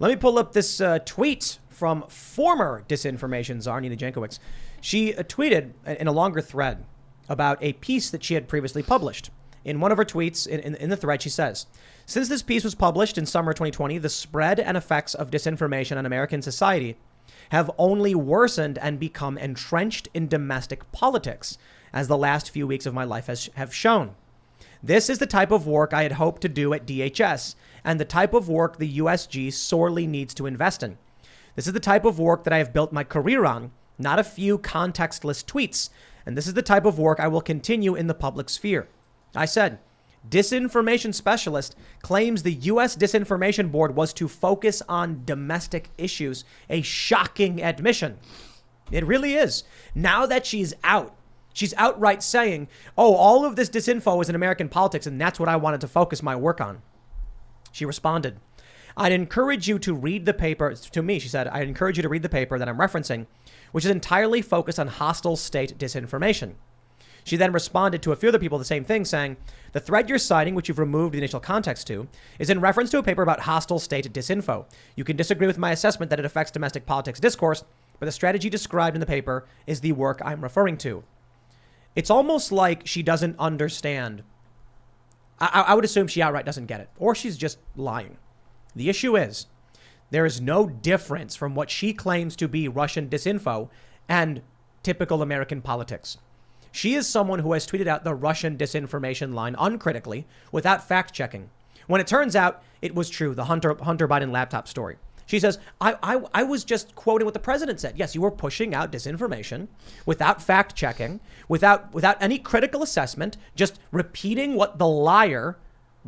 Let me pull up this tweet from former Disinformation czar, Nina Jankowicz. She tweeted in a longer thread about a piece that she had previously published. In one of her tweets, in the thread, she says, since this piece was published in summer 2020, the spread and effects of disinformation on American society have only worsened and become entrenched in domestic politics, as the last few weeks of my life have shown. This is the type of work I had hoped to do at DHS, and the type of work the USG sorely needs to invest in. This is the type of work that I have built my career on, not a few contextless tweets. And this is the type of work I will continue in the public sphere. I said, disinformation specialist claims the U.S. Disinformation Board was to focus on domestic issues. A shocking admission. It really is. Now that she's outright saying, oh, all of this disinfo is in American politics, and that's what I wanted to focus my work on. She responded, I'd encourage you to read the paper. To me, she said, I'd encourage you to read the paper that I'm referencing, which is entirely focused on hostile state disinformation. She then responded to a few other people the same thing, saying, the thread you're citing, which you've removed the initial context to, is in reference to a paper about hostile state disinfo. You can disagree with my assessment that it affects domestic politics discourse, but the strategy described in the paper is the work I'm referring to. It's almost like she doesn't understand. I would assume she outright doesn't get it, or she's just lying. The issue is, there is no difference from what she claims to be Russian disinfo and typical American politics. She is someone who has tweeted out the Russian disinformation line uncritically without fact checking. When it turns out it was true, the Hunter Biden laptop story. She says, I was just quoting what the president said. Yes, you were pushing out disinformation without fact checking, without any critical assessment, just repeating what the liar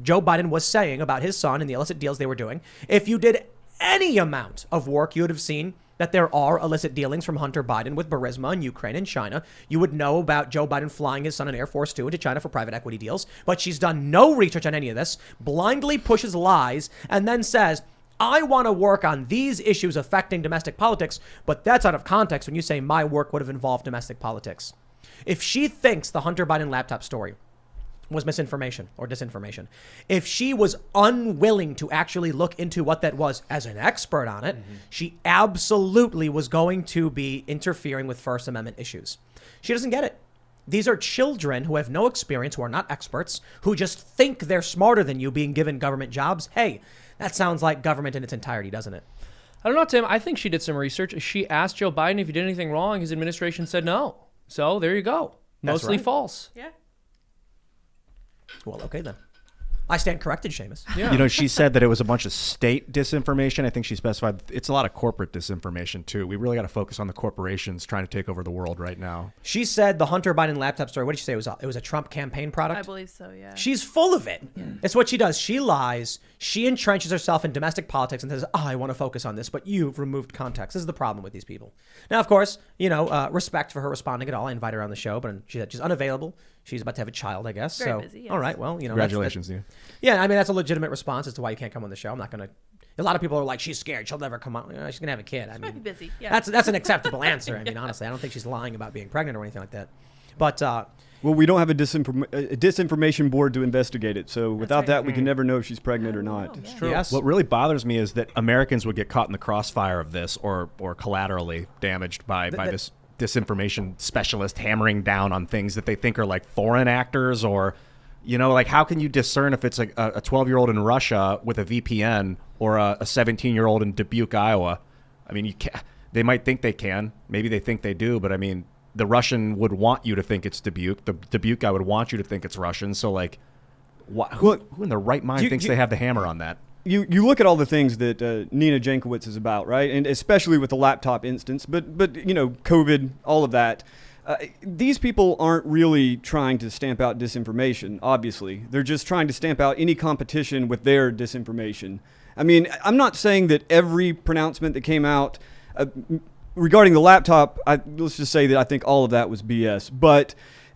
Joe Biden was saying about his son and the illicit deals they were doing. If you did any amount of work, you would have seen that there are illicit dealings from Hunter Biden with Burisma in Ukraine and China. You would know about Joe Biden flying his son in Air Force Two into China for private equity deals. But she's done no research on any of this, blindly pushes lies, and then says, I want to work on these issues affecting domestic politics, but that's out of context when you say my work would have involved domestic politics. If she thinks the Hunter Biden laptop story was misinformation or disinformation, if she was unwilling to actually look into what that was as an expert on it, she absolutely was going to be interfering with First Amendment issues. She doesn't get it. These are children who have no experience, who are not experts, who just think they're smarter than you being given government jobs. Hey, that sounds like government in its entirety, doesn't it? I don't know, Tim. I think she did some research. She asked Joe Biden if he did anything wrong. His administration said no. So there you go. Mostly false. Yeah. Well, okay then. I stand corrected, Seamus. Yeah. You know, she said that it was a bunch of state disinformation. I think she specified it's a lot of corporate disinformation, too. We really got to focus on the corporations trying to take over the world right now. She said the Hunter Biden laptop story, what did she say? It was a Trump campaign product? I believe so, yeah. She's full of it. Yeah. It's what she does. She lies. She entrenches herself in domestic politics and says, I want to focus on this, but you've removed context. This is the problem with these people. Now, of course, respect for her responding at all. I invite her on the show, but she said she's unavailable. She's about to have a child, I guess. Very busy, yes. All right, well, Congratulations, dude. Yeah, I mean, that's a legitimate response as to why you can't come on the show. I'm not going to. A lot of people are like, she's scared. She'll never come on. She's going to have a kid. I mean, might be busy. Yeah. That's an acceptable answer. I mean, honestly, I don't think she's lying about being pregnant or anything like that. But well, we don't have a disinformation board to investigate it. So without that, we can never know if she's pregnant or not. It's true. Yes. What really bothers me is that Americans would get caught in the crossfire of this or collaterally damaged by this disinformation specialist hammering down on things that they think are like foreign actors or, like how can you discern if it's a 12-year-old in Russia with a VPN or a 17-year-old in Dubuque, Iowa? I mean, they might think they can. Maybe they think they do. But I mean, the Russian would want you to think it's Dubuque. The Dubuque guy would want you to think it's Russian. So like, who in their right mind thinks they have the hammer on that? You look at all the things that Nina Jankowicz is about, right? And especially with the laptop instance, but COVID, all of that. These people aren't really trying to stamp out disinformation, obviously. They're just trying to stamp out any competition with their disinformation. I mean, I'm not saying that every pronouncement that came out regarding the laptop, let's just say that I think all of that was BS. But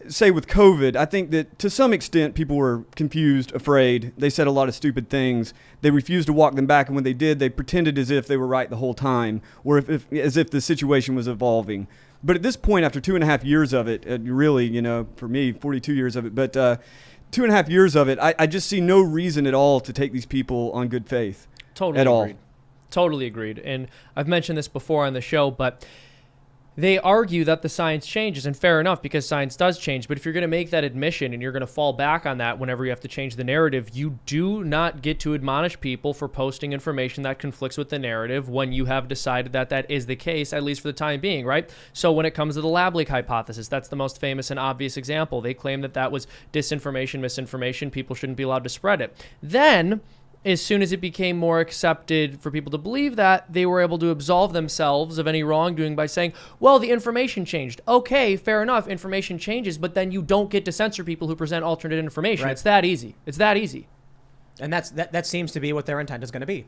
say with COVID, I think that to some extent people were confused, afraid. They said a lot of stupid things. They refused to walk them back, and when they did, they pretended as if they were right the whole time, or as if the situation was evolving. But at this point, after 2.5 years of it, really, for me, 42 years of it, but 2.5 years of it, I just see no reason at all to take these people on good faith. Totally at agreed. all. Totally agreed. And I've mentioned this before on the show, but they argue that the science changes, and fair enough, because science does change. But if you're going to make that admission and you're going to fall back on that whenever you have to change the narrative, you do not get to admonish people for posting information that conflicts with the narrative when you have decided that that is the case, at least for the time being, right? So when it comes to the lab leak hypothesis, that's the most famous and obvious example. They claim that that was disinformation, misinformation. People shouldn't be allowed to spread it. Then, as soon as it became more accepted for people to believe that, they were able to absolve themselves of any wrongdoing by saying, well, the information changed. Okay, fair enough, information changes, but then you don't get to censor people who present alternate information. Right. It's that easy. It's that easy. And that seems to be what their intent is going to be.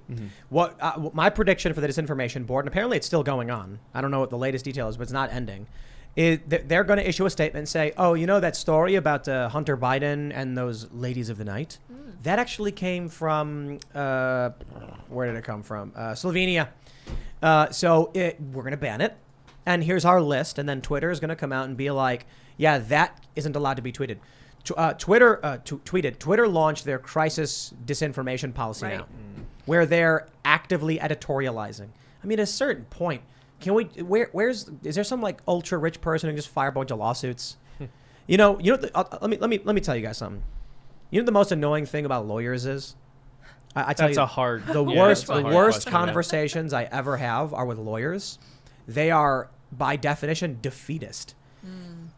What my prediction for the Disinformation Board, and apparently it's still going on, I don't know what the latest detail is, but it's not ending, is they're going to issue a statement and say, oh, you know that story about Hunter Biden and those ladies of the night? That actually came from, where did it come from? Slovenia. So we're going to ban it. And here's our list. And then Twitter is going to come out and be like, yeah, that isn't allowed to be tweeted. Twitter launched their crisis disinformation policy now, where they're actively editorializing. I mean, at a certain point, can we? Is there some like ultra rich person who just fire a bunch of lawsuits? Let me tell you guys something. You know the most annoying thing about lawyers is, I tell That's you, a hard. the yeah, worst that's a hard worst question. conversations I ever have are with lawyers. They are by definition defeatist.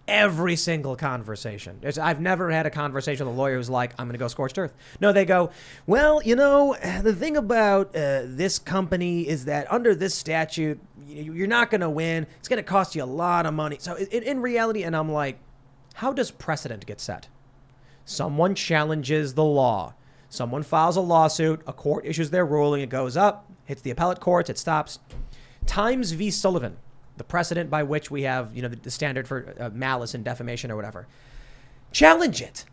Every single conversation. I've never had a conversation with a lawyer who's like, I'm going to go scorched earth. No, they go, well, you know, the thing about this company is that under this statute, you're not going to win. It's going to cost you a lot of money. So in reality, and I'm like, how does precedent get set? Someone challenges the law. Someone files a lawsuit. A court issues their ruling. It goes up, hits the appellate courts. It stops. Times v. Sullivan, the precedent by which we have, the standard for malice and defamation or whatever. Challenge it.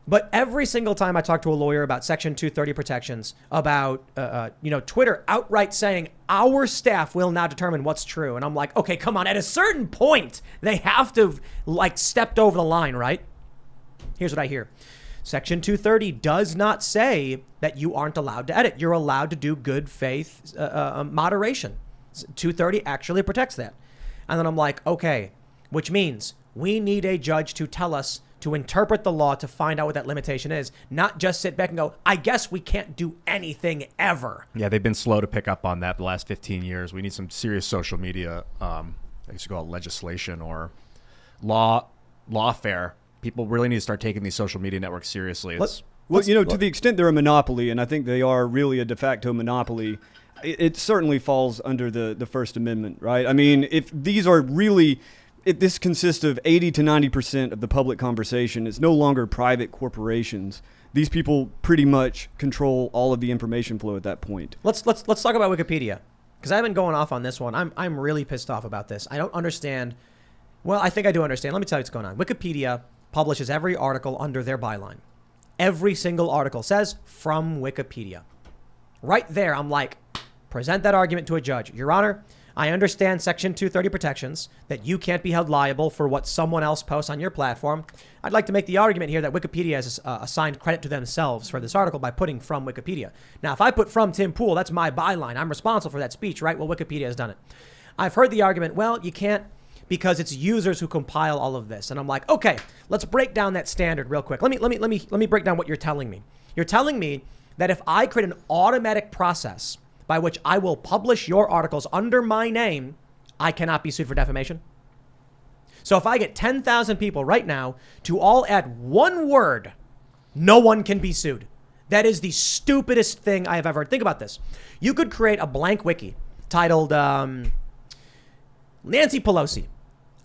But every single time I talk to a lawyer about Section 230 protections, about, Twitter outright saying our staff will now determine what's true. And I'm like, okay, come on. At a certain point, they have to have stepped over the line, right? Here's what I hear. Section 230 does not say that you aren't allowed to edit. You're allowed to do good faith moderation. 230 actually protects that. And then I'm like, okay, which means we need a judge to tell us, to interpret the law, to find out what that limitation is, not just sit back and go, I guess we can't do anything ever. Yeah, they've been slow to pick up on that the last 15 years. We need some serious social media, I guess you call it legislation or lawfare. People really need to start taking these social media networks seriously. To the extent they're a monopoly, and I think they are really a de facto monopoly, it certainly falls under the First Amendment, right? I mean, if these are really, if this consists of 80 to 90% of the public conversation, it's no longer private corporations. These people pretty much control all of the information flow at that point. Let's talk about Wikipedia, because I've been going off on this one. I'm really pissed off about this. I don't understand. Well, I think I do understand. Let me tell you what's going on. Wikipedia publishes every article under their byline. Every single article says from Wikipedia. Right there, I'm like, present that argument to a judge. Your Honor, I understand Section 230 protections, that you can't be held liable for what someone else posts on your platform. I'd like to make the argument here that Wikipedia has assigned credit to themselves for this article by putting from Wikipedia. Now, if I put from Tim Pool, that's my byline. I'm responsible for that speech, right? Well, Wikipedia has done it. I've heard the argument, well, you can't, because it's users who compile all of this. And I'm like, okay, let's break down that standard real quick. Let me break down what you're telling me. You're telling me that if I create an automatic process by which I will publish your articles under my name, I cannot be sued for defamation. So if I get 10,000 people right now to all add one word, no one can be sued. That is the stupidest thing I have ever heard. Think about this. You could create a blank wiki titled Nancy Pelosi,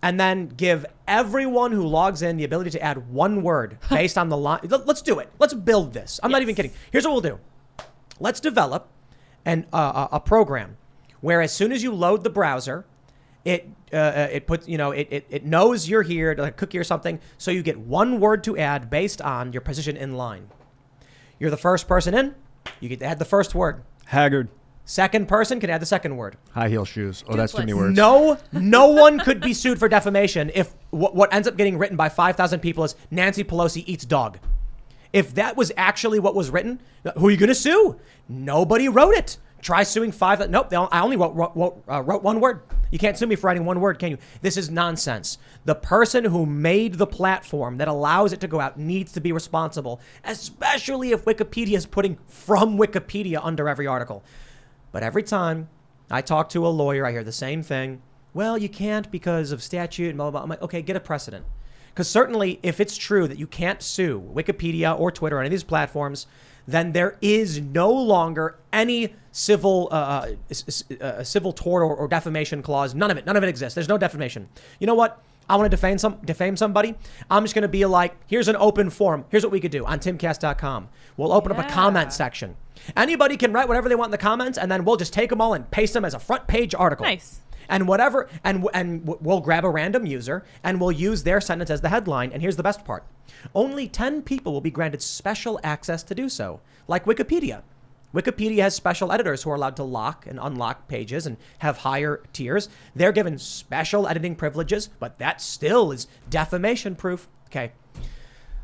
and then give everyone who logs in the ability to add one word based on the line. Let's do it. Let's build this. I'm not even kidding. Here's what we'll do. Let's develop a program where as soon as you load the browser, it puts, it knows you're here, like a cookie or something, so you get one word to add based on your position in line. You're the first person in, you get to add the first word. Haggard. Second person can add the second word. High heel shoes. Oh, that's too many words. No one could be sued for defamation if what ends up getting written by 5,000 people is Nancy Pelosi eats dog. If that was actually what was written, who are you going to sue? Nobody wrote it. Try suing 5. Nope, I only wrote one word. You can't sue me for writing one word, can you? This is nonsense. The person who made the platform that allows it to go out needs to be responsible, especially if Wikipedia is putting from Wikipedia under every article. But every time I talk to a lawyer, I hear the same thing. Well, you can't because of statute and blah, blah, blah. I'm like, okay, get a precedent. Because certainly if it's true that you can't sue Wikipedia or Twitter or any of these platforms, then there is no longer any civil tort or defamation clause. None of it exists. There's no defamation. You know what? I want to defame somebody. I'm just going to be like, here's an open forum. Here's what we could do on timcast.com. We'll open up a comment section. Anybody can write whatever they want in the comments, and then we'll just take them all and paste them as a front page article. Nice. And whatever, and we'll grab a random user and we'll use their sentence as the headline. And here's the best part. Only 10 people will be granted special access to do so, like Wikipedia. Wikipedia has special editors who are allowed to lock and unlock pages and have higher tiers. They're given special editing privileges, but that still is defamation proof. Okay.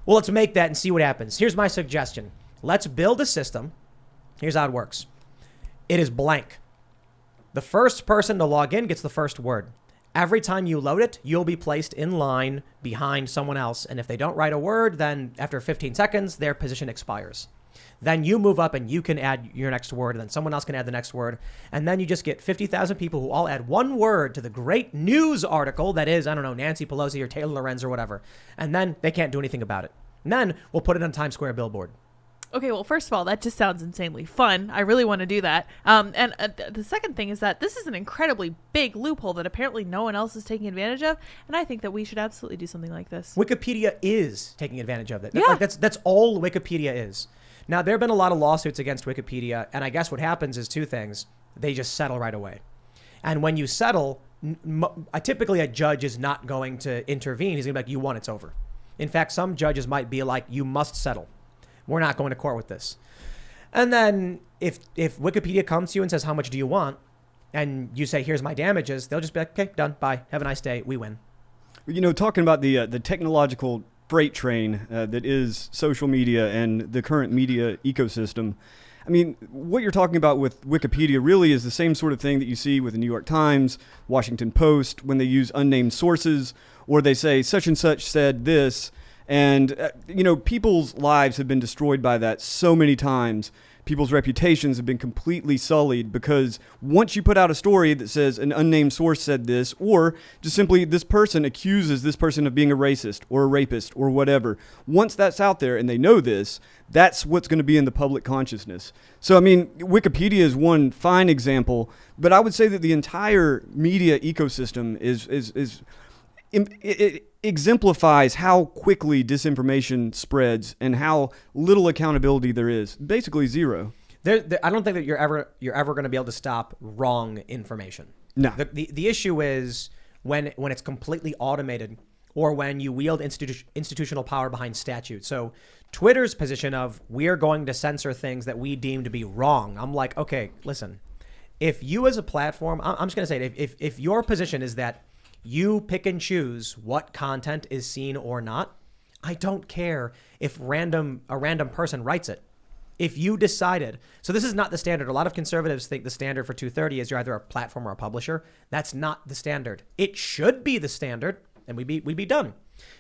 Well, let's make that and see what happens. Here's my suggestion. Let's build a system. Here's how it works. It is blank. The first person to log in gets the first word. Every time you load it, you'll be placed in line behind someone else. And if they don't write a word, then after 15 seconds, their position expires. Then you move up and you can add your next word, and then someone else can add the next word. And then you just get 50,000 people who all add one word to the great news article that is, I don't know, Nancy Pelosi or Taylor Lorenz or whatever. And then they can't do anything about it. And then we'll put it on Times Square billboard. Okay, well, first of all, that just sounds insanely fun. I really want to do that. And the second thing is that this is an incredibly big loophole that apparently no one else is taking advantage of. And I think that we should absolutely do something like this. Wikipedia is taking advantage of it. Yeah. Like that's all Wikipedia is. Now, there have been a lot of lawsuits against Wikipedia, and I guess what happens is two things. They just settle right away. And when you settle, typically a judge is not going to intervene. He's going to be like, you won, it's over. In fact, some judges might be like, you must settle. We're not going to court with this. And then if Wikipedia comes to you and says, how much do you want? And you say, here's my damages. They'll just be like, okay, done. Bye. Have a nice day. We win. You know, talking about the technological freight train that is social media and the current media ecosystem. I mean, what you're talking about with Wikipedia really is the same sort of thing that you see with the New York Times, Washington Post, when they use unnamed sources, or they say such and such said this. And, people's lives have been destroyed by that so many times. People's reputations have been completely sullied because once you put out a story that says an unnamed source said this, or just simply this person accuses this person of being a racist or a rapist or whatever, once that's out there and they know this, that's what's going to be in the public consciousness. So, I mean, Wikipedia is one fine example, but I would say that the entire media ecosystem it exemplifies how quickly disinformation spreads and how little accountability there is. Basically zero. I don't think that you're ever going to be able to stop wrong information. No. The issue is when it's completely automated or when you wield institutional power behind statute. So Twitter's position of we're going to censor things that we deem to be wrong. I'm like, okay, listen, if you as a platform, I'm just going to say it, if your position is that you pick and choose what content is seen or not, I don't care if a random person writes it. If you decided, so this is not the standard. A lot of conservatives think the standard for 230 is you're either a platform or a publisher. That's not the standard. It should be the standard, and we'd be done. And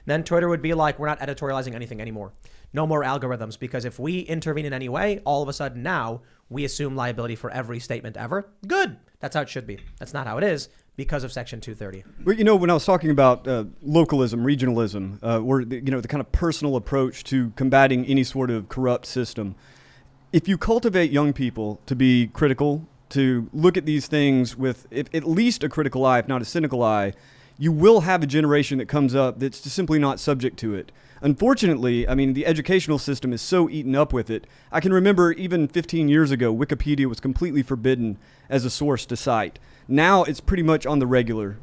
then Twitter would be like, we're not editorializing anything anymore. No more algorithms, because if we intervene in any way, all of a sudden now we assume liability for every statement ever. Good. That's how it should be. That's not how it is because of Section 230. Well, when I was talking about localism, regionalism, or the kind of personal approach to combating any sort of corrupt system, if you cultivate young people to be critical, to look at these things with at least a critical eye, if not a cynical eye, you will have a generation that comes up that's just simply not subject to it. Unfortunately, I mean, the educational system is so eaten up with it. I can remember even 15 years ago, Wikipedia was completely forbidden as a source to cite. Now it's pretty much on the regular.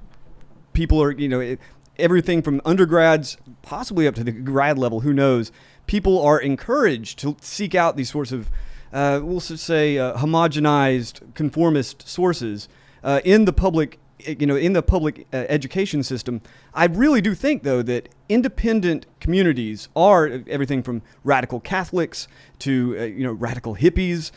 People are, everything from undergrads, possibly up to the grad level, who knows. People are encouraged to seek out these sorts of, we'll say, homogenized, conformist sources in the public in the public education system. I really do think, though, that independent communities are everything from radical Catholics to radical hippies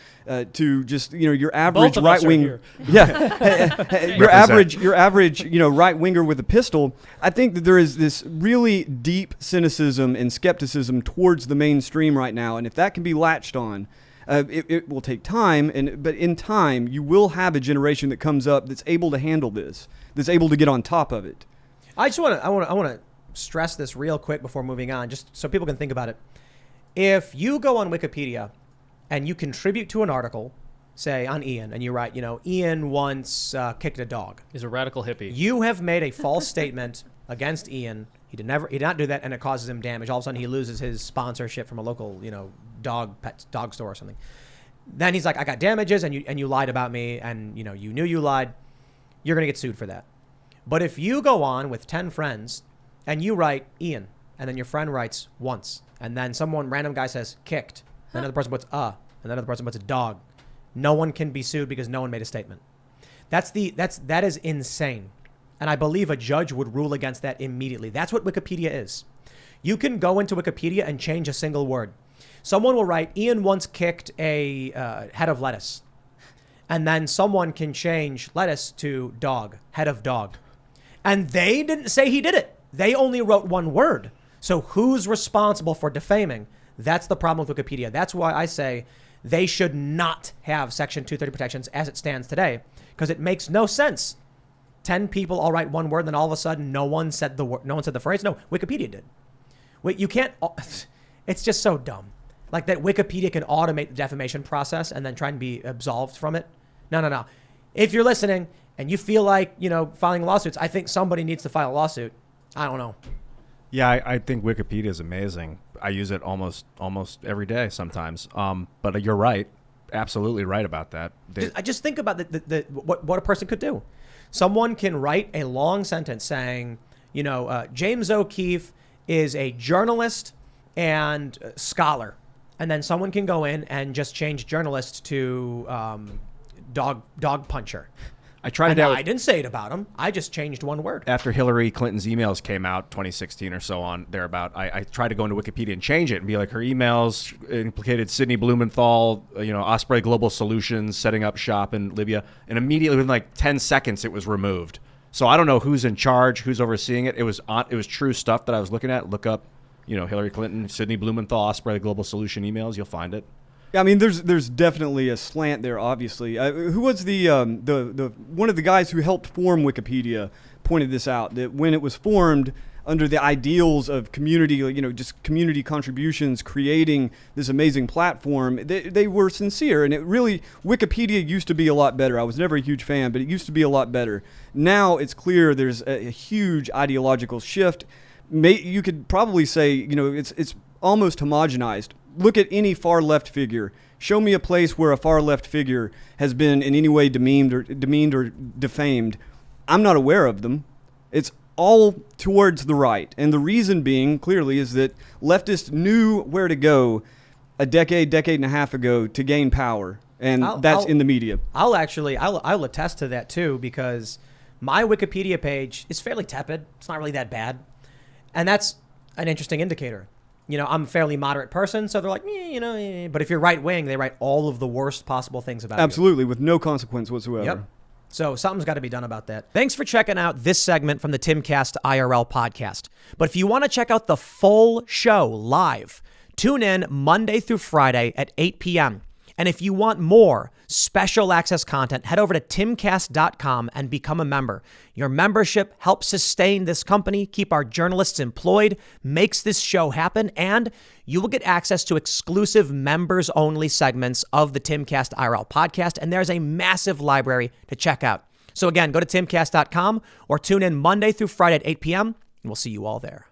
to just your average right wing. Yeah, your average right winger with a pistol. I think that there is this really deep cynicism and skepticism towards the mainstream right now, and if that can be latched on. It will take time, but in time, you will have a generation that comes up that's able to handle this, that's able to get on top of it. I want to stress this real quick before moving on, just so people can think about it. If you go on Wikipedia and you contribute to an article, say on Ian, and you write, Ian once kicked a dog. He's a radical hippie. You have made a false statement against Ian. He did not do that, and it causes him damage. All of a sudden, he loses his sponsorship from a local, dog store or something. Then he's like, I got damages, and you lied about me, and you knew you lied. You're gonna get sued for that. But if you go on with 10 friends and you write Ian, and then your friend writes once, and then random guy says kicked, and another person puts and another person puts a dog, no one can be sued because no one made a statement. That is insane. And I believe a judge would rule against that immediately. That's what Wikipedia is. You can go into Wikipedia and change a single word. Someone will write, Ian once kicked a head of lettuce. And then someone can change lettuce to dog, head of dog. And they didn't say he did it. They only wrote one word. So who's responsible for defaming? That's the problem with Wikipedia. That's why I say they should not have Section 230 protections as it stands today, because it makes no sense. 10 people all write one word, then all of a sudden no one said the phrase. No, Wikipedia did. Wait, you can't. It's just so dumb. Like that Wikipedia can automate the defamation process and then try and be absolved from it. No. If you're listening and you feel like, filing lawsuits, I think somebody needs to file a lawsuit. I don't know. Yeah, I think Wikipedia is amazing. I use it almost every day sometimes. But you're right. Absolutely right about that. I just think about what a person could do. Someone can write a long sentence saying, James O'Keefe is a journalist and scholar. And then someone can go in and just change journalist to dog puncher. I tried it out. I didn't say it about him. I just changed one word. After Hillary Clinton's emails came out, 2016 or so on, thereabout, I tried to go into Wikipedia and change it and be like, her emails implicated Sidney Blumenthal, Osprey Global Solutions, setting up shop in Libya. And immediately, within like 10 seconds, it was removed. So I don't know who's in charge, who's overseeing it. It was true stuff that I was looking at. Look up, Hillary Clinton, Sidney Blumenthal, Osprey Global Solution emails. You'll find it. I mean, there's definitely a slant there. Obviously, who was the one of the guys who helped form Wikipedia pointed this out, that when it was formed under the ideals of community, just community contributions, creating this amazing platform, they were sincere, and it really Wikipedia used to be a lot better. I was never a huge fan, but it used to be a lot better. Now it's clear there's a huge ideological shift. You could probably say, it's almost homogenized. Look at any far left figure. Show me a place where a far left figure has been in any way demeaned or defamed. I'm not aware of them. It's all towards the right. And the reason being, clearly, is that leftists knew where to go a decade and a half ago to gain power. And that's in the media. I'll attest to that too, because my Wikipedia page is fairly tepid. It's not really that bad. And that's an interesting indicator. I'm a fairly moderate person, so they're like, but if you're right wing, they write all of the worst possible things about you. Absolutely, with no consequence whatsoever. Yep. So something's got to be done about that. Thanks for checking out this segment from the Timcast IRL podcast. But if you want to check out the full show live, tune in Monday through Friday at 8 p.m. And if you want more special access content, head over to timcast.com and become a member. Your membership helps sustain this company, keep our journalists employed, makes this show happen, and you will get access to exclusive members-only segments of the Timcast IRL podcast, and there's a massive library to check out. So again, go to timcast.com or tune in Monday through Friday at 8 p.m., and we'll see you all there.